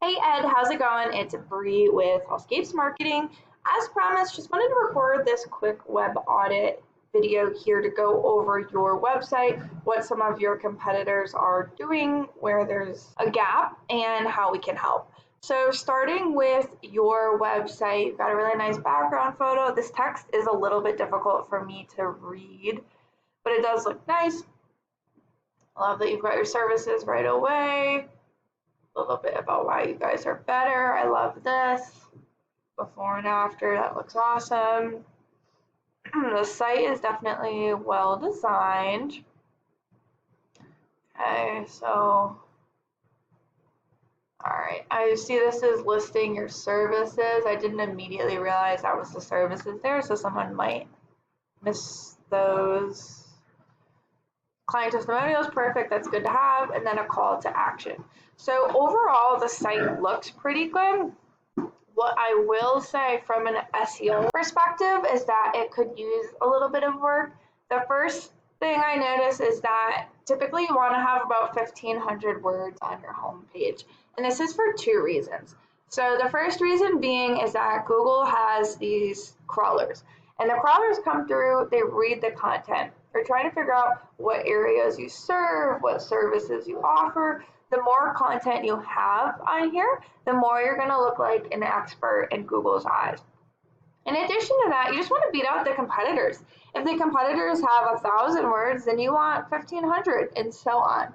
Hey Ed, how's it going? It's Bree with Hellscapes Marketing. As promised, just wanted to record this quick web audit video here to go over your website, what some of your competitors are doing, where there's a gap, and how we can help. So starting with your website, you've got a really nice background photo. This text is a little bit difficult for me to read, but it does look nice. I love that you've got your services right away. A little bit about why you guys are better. I love this. Before and after, that looks awesome. The site is definitely well designed. Okay, so, all right. I see this is listing your services. I didn't immediately realize that was the services there, so someone might miss those. Client testimonials, perfect, that's good to have, and then a call to action. So overall, the site looks pretty good. What I will say from an SEO perspective is that it could use a little bit of work. The first thing I notice is that typically you want to have about 1,500 words on your homepage, and this is for two reasons. So the first reason being is that Google has these crawlers, and the crawlers come through, they read the content. They're trying to figure out what areas you serve, what services you offer. The more content you have on here, the more you're going to look like an expert in Google's eyes. In addition to that, you just want to beat out the competitors. If the competitors have 1,000 words, then you want 1,500 and so on.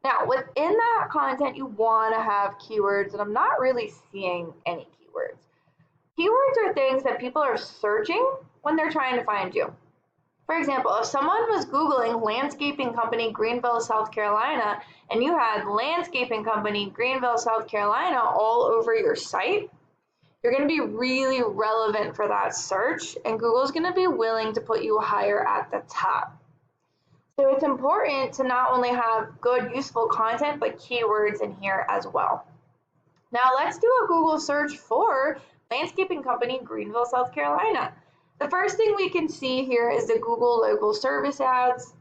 Now, within that content, you want to have keywords, and I'm not really seeing any keywords. Keywords are things that people are searching when they're trying to find you. For example, if someone was Googling landscaping company Greenville, South Carolina, and you had landscaping company Greenville, South Carolina all over your site, you're going to be really relevant for that search, and Google's going to be willing to put you higher at the top. So it's important to not only have good, useful content, but keywords in here as well. Now let's do a Google search for landscaping company Greenville, South Carolina. The first thing we can see here is the Google local service ads,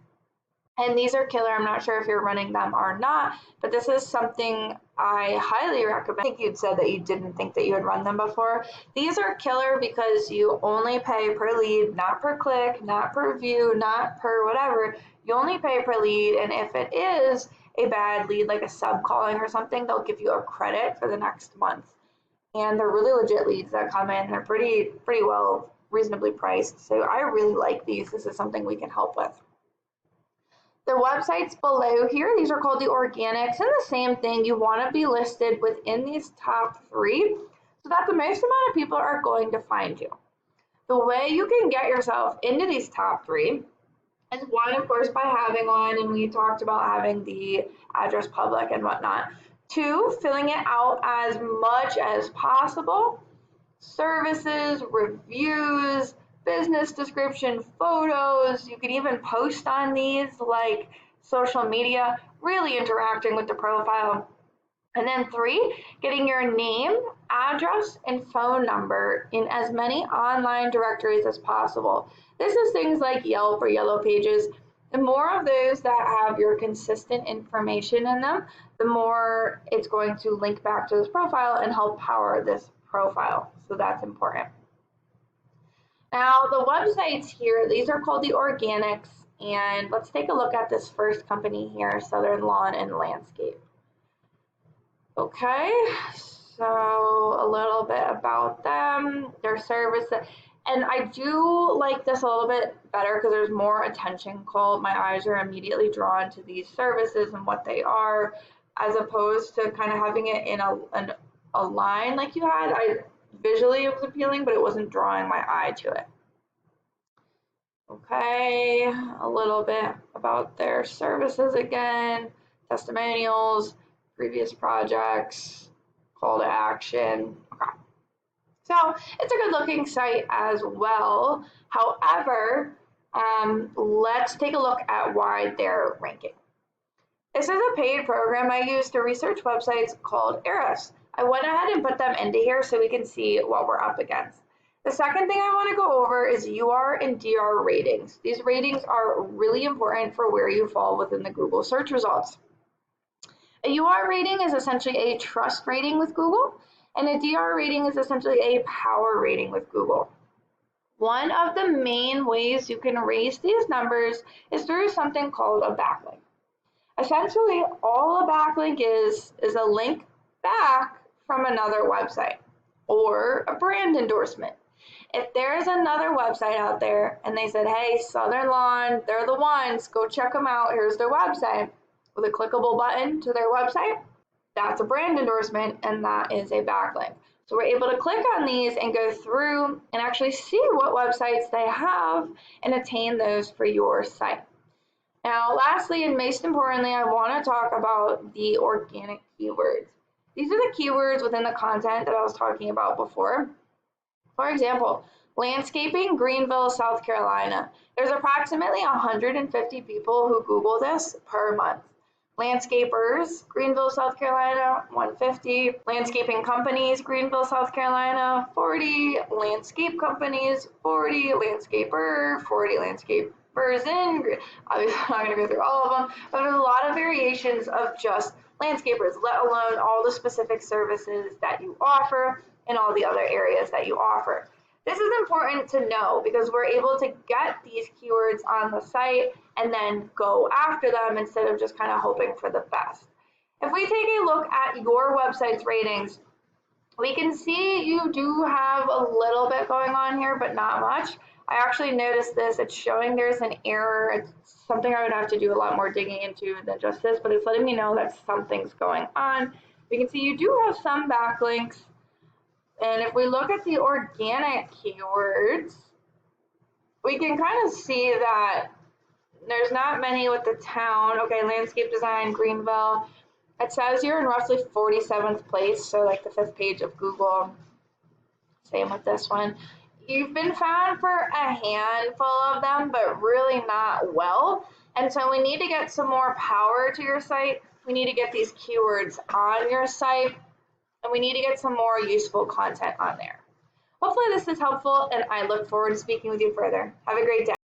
and these are killer. I'm not sure if you're running them or not, but this is something I highly recommend. I think you'd said that you didn't think that you had run them before. These are killer because you only pay per lead, not per click, not per view, not per whatever. You only pay per lead, and if it is a bad lead, like a sub calling or something, they'll give you a credit for the next month. And they're really legit leads that come in. They're pretty well reasonably priced. So I really like these. This is something we can help with. The websites below here, these are called the organics, and the same thing, you want to be listed within these top 3 so that the most amount of people are going to find you. The way you can get yourself into these top 3 is one, of course, by having one, and we talked about having the address public and whatnot. 2, filling it out as much as possible. Services, reviews, business description, photos. You can even post on these like social media, really interacting with the profile. And then 3, getting your name, address, and phone number in as many online directories as possible. This is things like Yelp or Yellow Pages. The more of those that have your consistent information in them, the more it's going to link back to this profile and help power this profile. So that's important. Now the websites here, these are called the organics, and let's take a look at this first company here, Southern Lawn and Landscape. Okay, so a little bit about them, their service, and I do like this a little bit better because there's more attention called. My eyes are immediately drawn to these services and what they are, as opposed to kind of having it in a line like you had. Visually it was appealing, but it wasn't drawing my eye to it. Okay, a little bit about their services again, testimonials, previous projects, call to action. Okay. So it's a good looking site as well. However, let's take a look at why they're ranking. This is a paid program I use to research websites called Ahrefs. I went ahead and put them into here so we can see what we're up against. The second thing I want to go over is UR and DR ratings. These ratings are really important for where you fall within the Google search results. A UR rating is essentially a trust rating with Google, and a DR rating is essentially a power rating with Google. One of the main ways you can raise these numbers is through something called a backlink. Essentially, all a backlink is a link back from another website or a brand endorsement. If there's another website out there and they said, hey, Southern Lawn, they're the ones, go check them out, here's their website, with a clickable button to their website, that's a brand endorsement and that is a backlink. So we're able to click on these and go through and actually see what websites they have and attain those for your site. Now, lastly, and most importantly, I want to talk about the organic keywords. These are the keywords within the content that I was talking about before. For example, landscaping, Greenville, South Carolina. There's approximately 150 people who Google this per month. Landscapers, Greenville, South Carolina, 150. Landscaping companies, Greenville, South Carolina, 40. Landscape companies, 40. Landscaper, 40 landscapers in. Obviously, I'm not going to go through all of them, but there's a lot of variations of just landscapers, let alone all the specific services that you offer and all the other areas that you offer. This is important to know because we're able to get these keywords on the site and then go after them instead of just kind of hoping for the best. If we take a look at your website's ratings, we can see you do have a little bit going on here, but not much. I actually noticed this. It's showing there's an error. It's something I would have to do a lot more digging into than just this, but it's letting me know that something's going on. We can see you do have some backlinks. And if we look at the organic keywords, we can kind of see that there's not many with the town. Okay, landscape design, Greenville. It says you're in roughly 47th place, so like the 5th page of Google. Same with this one. You've been found for a handful of them, but really not well. And so we need to get some more power to your site. We need to get these keywords on your site. And we need to get some more useful content on there. Hopefully this is helpful, and I look forward to speaking with you further. Have a great day.